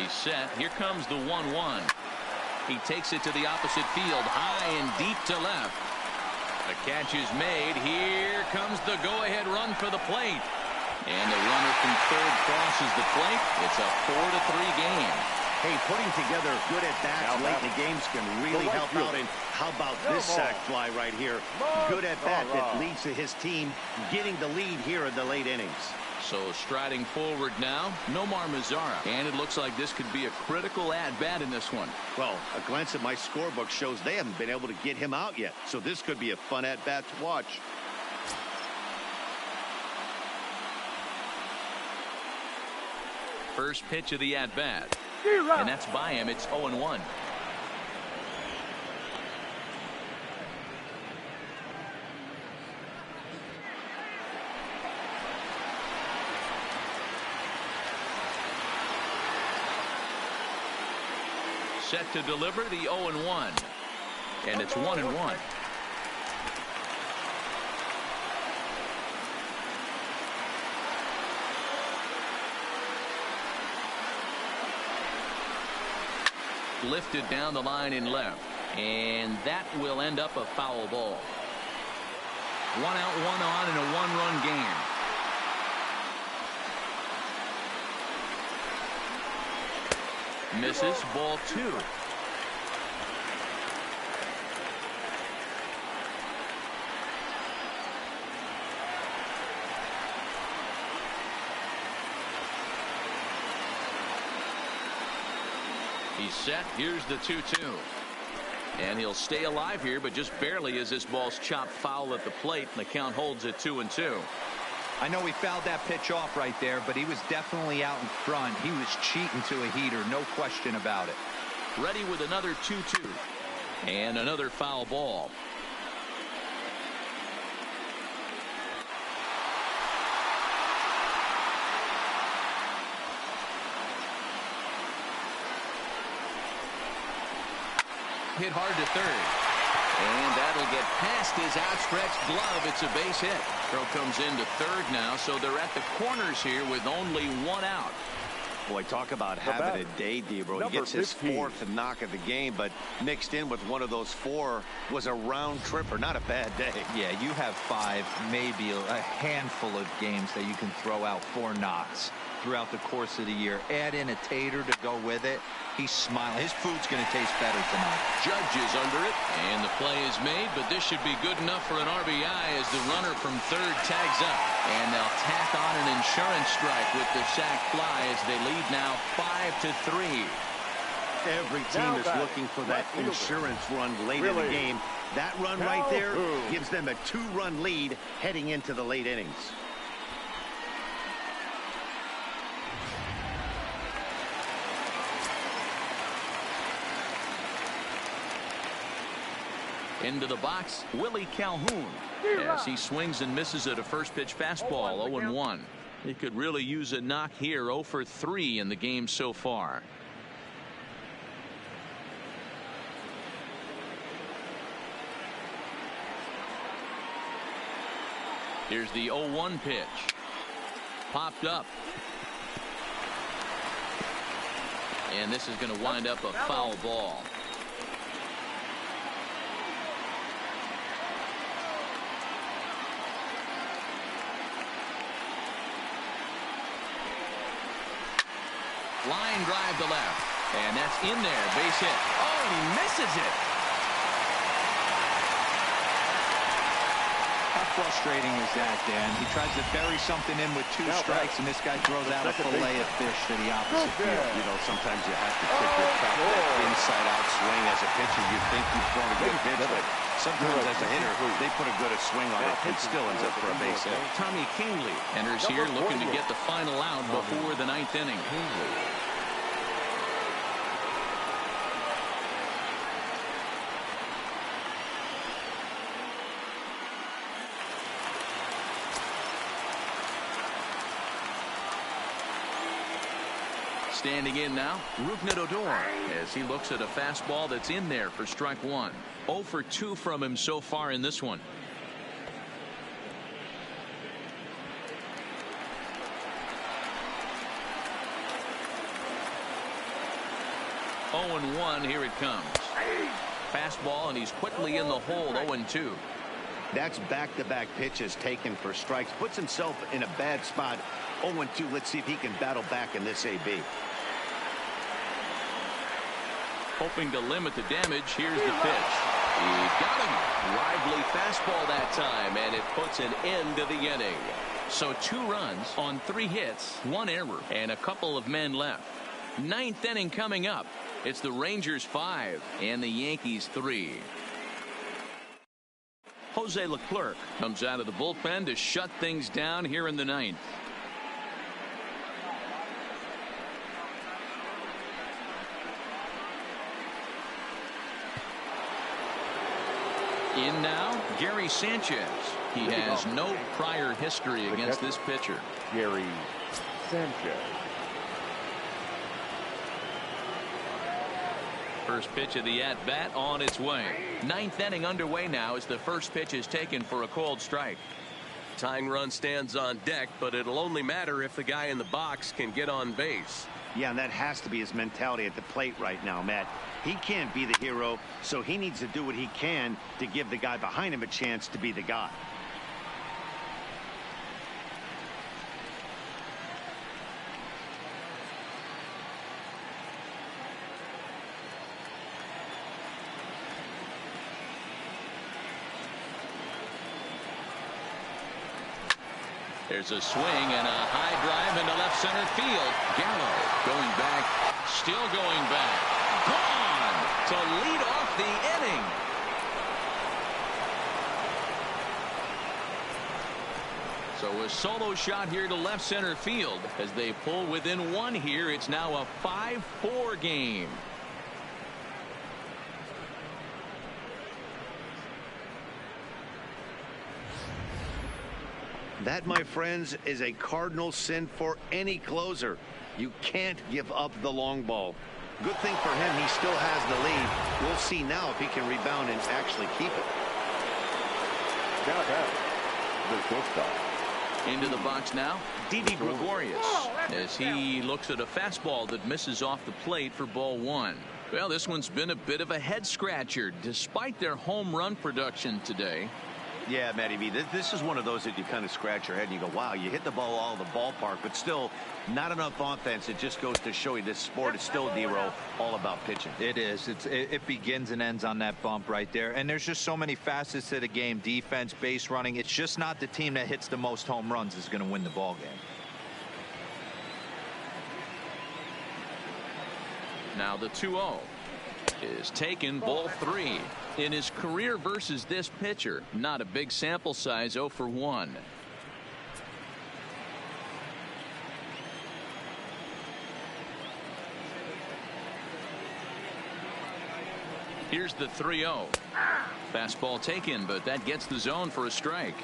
He's set. Here comes the 1-1. He takes it to the opposite field, high and deep to left. The catch is made. Here comes the go-ahead run for the plate. And the runner from third crosses the plate. It's a 4-3 game. Hey, putting together good at-bats late in the games can really help out. And how about this sac fly right here? Good at-bat that leads to his team getting the lead here in the late innings. So striding forward now, Nomar Mazara. And it looks like this could be a critical at-bat in this one. Well, a glance at my scorebook shows they haven't been able to get him out yet. So this could be a fun at-bat to watch. First pitch of the at-bat. And that's by him. It's 0-1. Set to deliver the 0-1. And it's 1-1. Lifted down the line in left. And that will end up a foul ball. 1 out, 1 on in a 1-run game. Misses, ball 2. He's set. Here's the 2-2. And he'll stay alive here, but just barely as this ball's chopped foul at the plate, and the count holds at 2-2. I know he fouled that pitch off right there, but he was definitely out in front. He was cheating to a heater, no question about it. Ready with another 2-2. And another foul ball. Hit hard to third. And that'll get past his outstretched glove. It's a base hit. Throw comes into third now, so they're at the corners here with only 1 out. Boy, talk about having a day, Debro. He gets his 4th knock of the game, but mixed in with one of those 4 was a round tripper. Not a bad day. Yeah, you have 5, maybe a handful of games that you can throw out 4 knocks throughout the course of the year. Add in a tater to go with it. He's smiling. His food's going to taste better tonight. Judge is under it, and the play is made, but this should be good enough for an RBI as the runner from third tags up. And they'll tack on an insurance strike with the sac fly as they lead now 5-3. Every team is looking for that insurance run late in the game. That run right there gives them a 2-run lead heading into the late innings. Into the box, Willie Calhoun. As he swings and misses at a first pitch fastball, 0-1. He could really use a knock here. 0 for 3 in the game so far. Here's the 0-1 pitch. Popped up. And this is going to wind up a foul ball. Line drive to left. And that's in there. Base hit. Oh, and he misses it. How frustrating is that, Dan? He tries to bury something in with 2 strikes, and this guy throws out a fillet of fish to the opposite field. You know, sometimes you have to take your top that inside-out swing as a pitcher. You think you've thrown a good pitch, but sometimes as a hitter, they put a good swing on it and still ends up for a base hit. Tommy Kingley enters here looking to get the final out before the 9th inning. Standing in now, Odor, as he looks at a fastball that's in there for strike 1. 0 for 2 from him so far in this one. Oh and 1, here it comes. Fastball, and he's quickly in the hole. 0-2. That's back-to-back pitches taken for strikes. Puts himself in a bad spot. 0-2. Let's see if he can battle back in this AB. Hoping to limit the damage. Here's the pitch. He got him. Lively fastball that time, and it puts an end to the inning. So 2 runs on 3 hits, 1 error, and a couple of men left. 9th inning coming up. It's the Rangers 5 and the Yankees 3. Jose Leclerc comes out of the bullpen to shut things down here in the 9th. In now, Gary Sanchez. He has no prior history against this pitcher. Gary Sanchez. First pitch of the at-bat on its way. 9th inning underway now as the first pitch is taken for a called strike. Tying run stands on deck, but it'll only matter if the guy in the box can get on base. Yeah, and that has to be his mentality at the plate right now, Matt. He can't be the hero, so he needs to do what he can to give the guy behind him a chance to be the guy. There's a swing and a high drive into left center field. Gallo going back, still going back. Gone to lead off the inning. So a solo shot here to left center field as they pull within 1 here. It's now a 5-4 game. That, my friends, is a cardinal sin for any closer. You can't give up the long ball. Good thing for him, he still has the lead. We'll see now if he can rebound and actually keep it. Now that the shortstop. Into the box now, Didi Gregorius, as he looks at a fastball that misses off the plate for ball 1. Well, this one's been a bit of a head scratcher despite their home run production today. Yeah, Matty B, this is one of those that you kind of scratch your head and you go, wow, you hit the ball all the ballpark, but still not enough offense. It just goes to show you this sport is still, D-Row, all about pitching. It is. It begins and ends on that bump right there. And there's just so many facets to the game. Defense, base running. It's just not the team that hits the most home runs is going to win the ball game. Now the 2-0 is taken, ball 3. In his career versus this pitcher, not a big sample size, 0 for 1. Here's the 3-0. Fastball taken, but that gets the zone for a strike.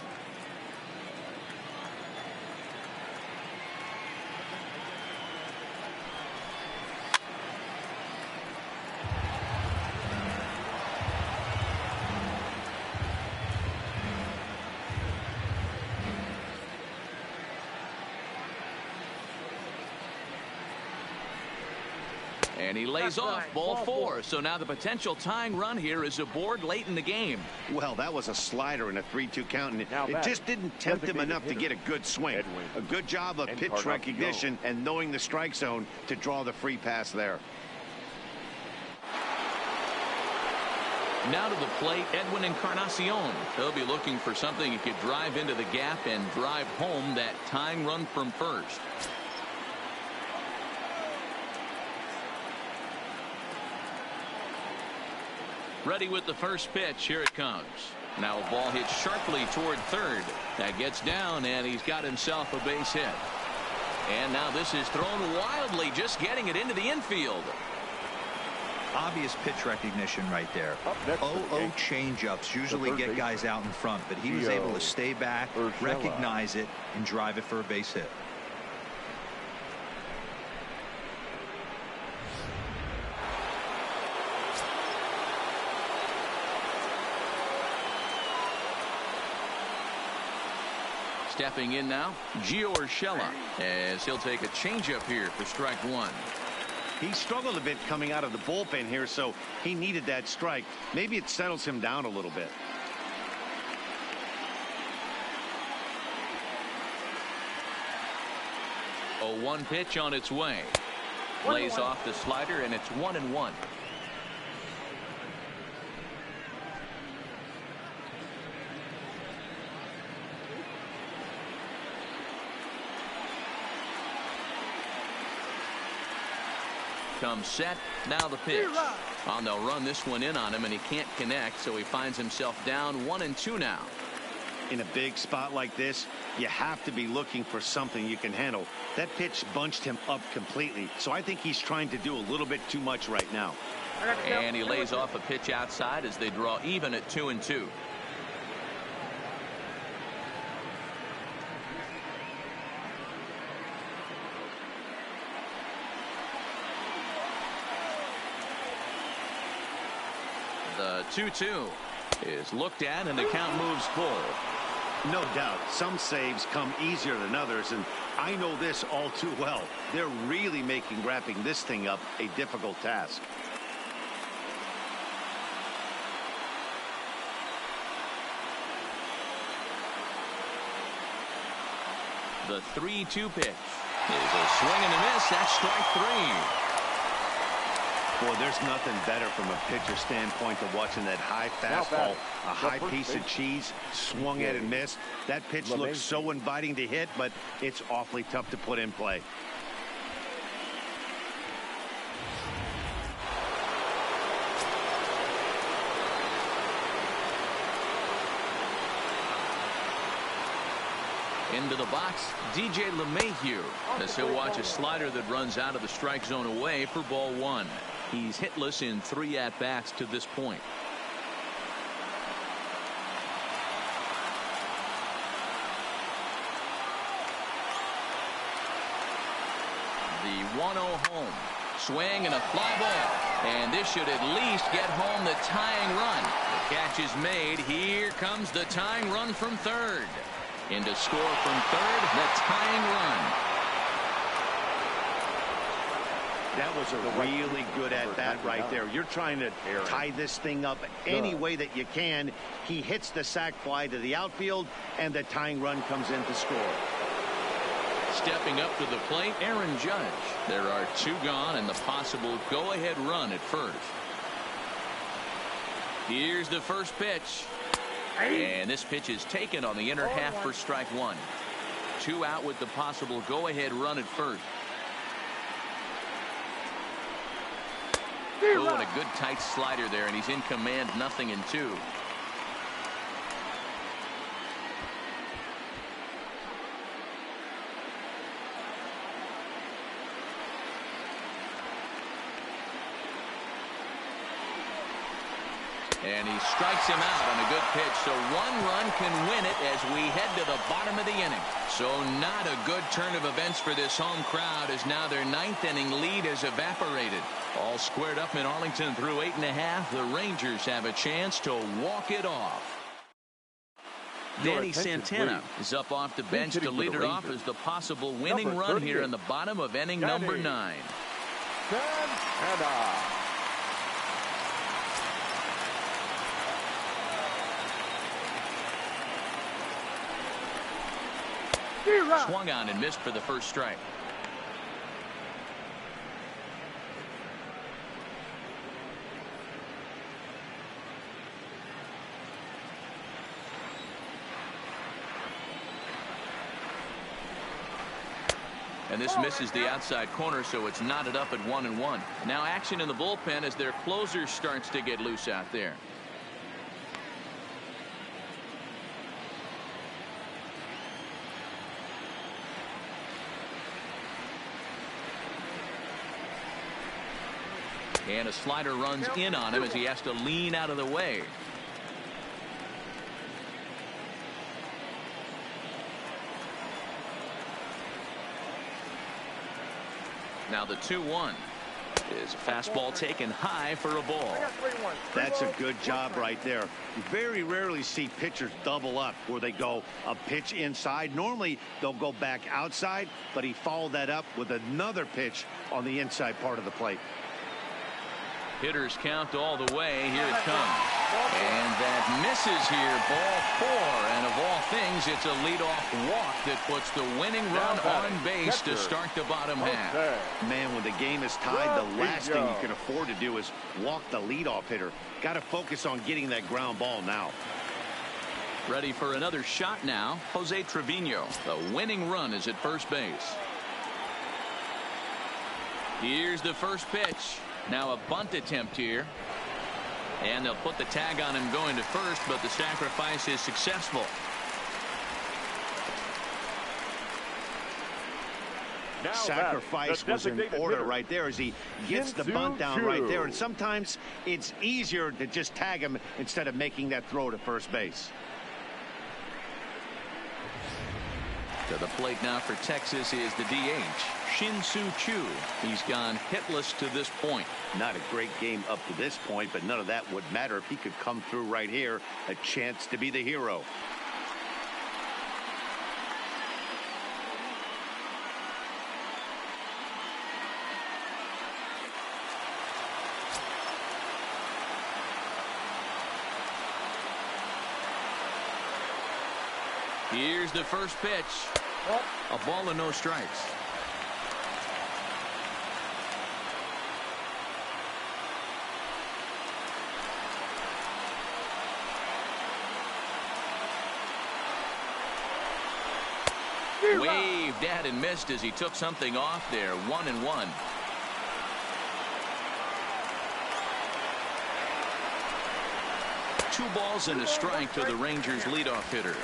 And he lays off ball 4. So now the potential tying run here is aboard late in the game. Well, that was a slider in a 3-2 count, and it just didn't tempt him enough to get a good swing. A good job of pitch recognition and knowing the strike zone to draw the free pass there. Now to the plate, Edwin Encarnacion. He'll be looking for something he could drive into the gap and drive home that tying run from first. Ready with the first pitch. Here it comes. Now a ball hit sharply toward third. That gets down, and he's got himself a base hit. And now this is thrown wildly, just getting it into the infield. Obvious pitch recognition right there. 0-0 changeups usually get guys out in front, but he was able to stay back, recognize it, and drive it for a base hit. Stepping in now, Gio Urshela, as he'll take a changeup here for strike 1. He struggled a bit coming out of the bullpen here, so he needed that strike. Maybe it settles him down a little bit. A 1 pitch on its way. Lays off the slider, and it's 1-1. Comes set. Now the pitch. Oh, they'll run this one in on him, and he can't connect, so he finds himself down 1-2 now. In a big spot like this, you have to be looking for something you can handle. That pitch bunched him up completely, so I think he's trying to do a little bit too much right now. And he lays off a pitch outside as they draw even at 2-2. The 2-2 is looked at, and the count moves full. No doubt, some saves come easier than others, and I know this all too well. They're really making wrapping this thing up a difficult task. The 3-2 pitch is a swing and a miss. That's strike 3. Boy, there's nothing better from a pitcher standpoint to watching that high fastball, a high piece of cheese, swung at and missed. That pitch looks so inviting to hit, but it's awfully tough to put in play. Into the box, DJ LeMahieu, as he'll watch a slider that runs out of the strike zone away for ball 1. He's hitless in 3 at-bats to this point. The 1-0 home. Swing and a fly ball. And this should at least get home the tying run. The catch is made. Here comes the tying run from third. In to score from third, the tying run. That was a really good at-bat right there. You're trying to tie this thing up any way that you can. He hits the sac fly to the outfield, and the tying run comes in to score. Stepping up to the plate, Aaron Judge. There are 2 gone and the possible go-ahead run at first. Here's the first pitch. And this pitch is taken on the inner half for strike 1. 2 out with the possible go-ahead run at first. Oh, and a good tight slider there, and he's in command, 0-2. And he strikes him out on a good pitch, so one run can win it as we head to the bottom of the inning. So not a good turn of events for this home crowd, as now their 9th inning lead has evaporated. All squared up in Arlington through 8.5. The Rangers have a chance to walk it off. Danny Santana is up off the bench to lead it off as the possible winning run here in the bottom of inning number 9. Swung on and missed for the first strike. And this misses the outside corner, so it's knotted up at 1-1. Now action in the bullpen as their closer starts to get loose out there. And a slider runs in on him as he has to lean out of the way. Now the 2-1 is a fastball taken high for a ball. That's a good job right there. You very rarely see pitchers double up where they go a pitch inside. Normally they'll go back outside, but he followed that up with another pitch on the inside part of the plate. Hitters count all the way. Here it comes. And that misses here. Ball 4. And of all things, it's a leadoff walk that puts the winning run on base to start the bottom half. Man, when the game is tied, the last thing you can afford to do is walk the leadoff hitter. Got to focus on getting that ground ball now. Ready for another shot now. Jose Trevino. The winning run is at first base. Here's the first pitch. Now a bunt attempt here. And they'll put the tag on him going to first, but the sacrifice is successful. Sacrifice was in order right there as he gets the bunt down right there. And sometimes it's easier to just tag him instead of making that throw to first base. To the plate now for Texas is the DH, Shin-Soo Choo. He's gone hitless to this point. Not a great game up to this point, but none of that would matter if he could come through right here. A chance to be the hero. Here's the first pitch. A ball and no strikes. Waved at and missed as he took something off there. 1-1. Two balls and a strike to the Rangers leadoff hitter.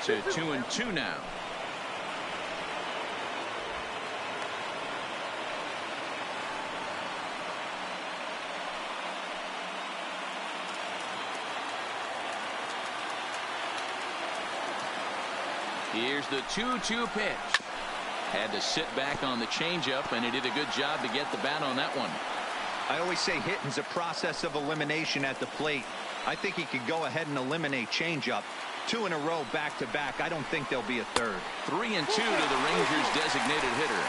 To 2-2 now. Here's the 2-2 pitch. Had to sit back on the changeup, and he did a good job to get the bat on that one. I always say hitting's a process of elimination at the plate. I think he could go ahead and eliminate changeup. 2 in a row back to back. I don't think there'll be a third. 3-2 to the Rangers designated hitter.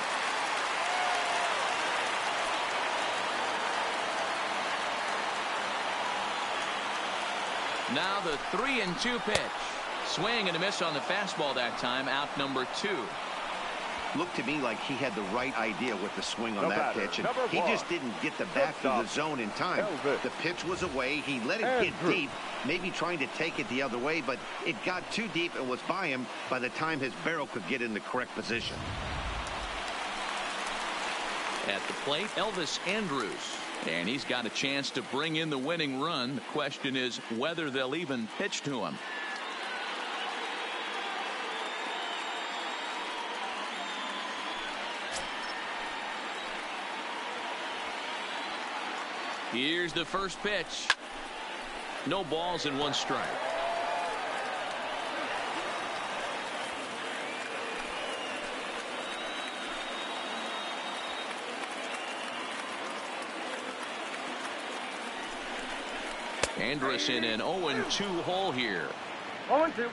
Now the 3-2 pitch. Swing and a miss on the fastball that time. Out number 2. Looked to me like he had the right idea with the swing on that pitch, and he just didn't get the bat through the zone in time. The pitch was away. He let it get deep, maybe trying to take it the other way, but it got too deep and was by him by the time his barrel could get in the correct position. At the plate, Elvis Andrews. And he's got a chance to bring in the winning run. The question is whether they'll even pitch to him. Here's the first pitch. No balls and 1 strike. Andrus in an 0-2 hole here. 0-2.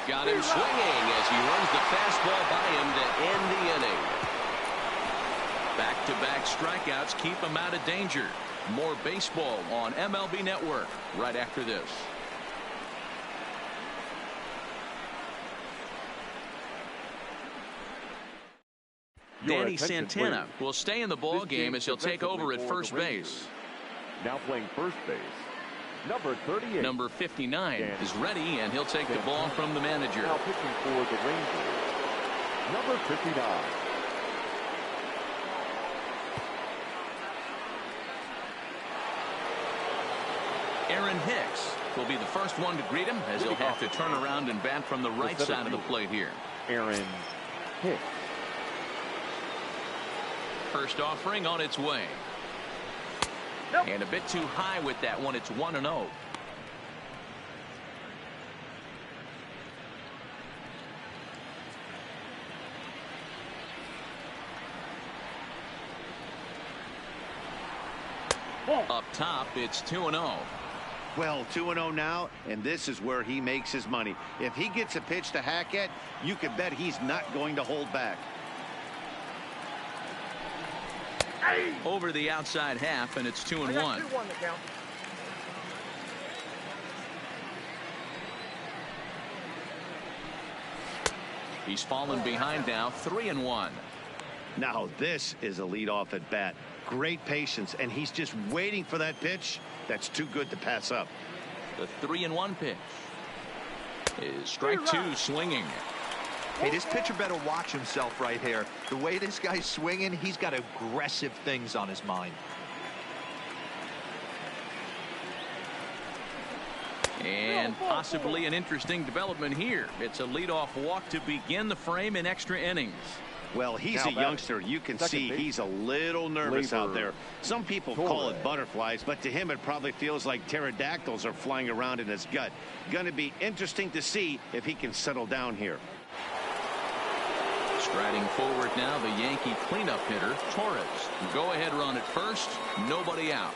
Got him swinging as he runs the fastball by him to end the inning. Back-to-back strikeouts keep him out of danger. More baseball on MLB Network right after this. Danny Santana will stay in the ball game as he'll take over at first base. Now playing first base, number 38. Number 59 is ready, and he'll take the ball from the manager. Now pitching for the Rangers, number 59. Aaron Hicks will be the first one to greet him as he'll have to turn around and bat from the right side of the plate here. Aaron Hicks. First offering on its way. And a bit too high with that one. It's 1-0. Up top, it's 2-0. Well, 2-0 now, and this is where he makes his money. If he gets a pitch to hack at, you can bet he's not going to hold back. Over the outside half, and it's 2-1. He's fallen behind now, 3-1. Now this is a leadoff at bat. Great patience, and he's just waiting for that pitch. That's too good to pass up. The 3-1 pitch is strike 2, swinging. Hey, this pitcher better watch himself right here. The way this guy's swinging, he's got aggressive things on his mind. And possibly an interesting development here. It's a leadoff walk to begin the frame in extra innings. Well, he's a youngster. You can see he's a little nervous out there. Some people call it butterflies, but to him it probably feels like pterodactyls are flying around in his gut. Going to be interesting to see if he can settle down here. Striding forward now, the Yankee cleanup hitter, Torres. Go-ahead run at first, nobody out.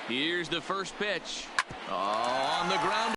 Here's the first pitch. On the ground.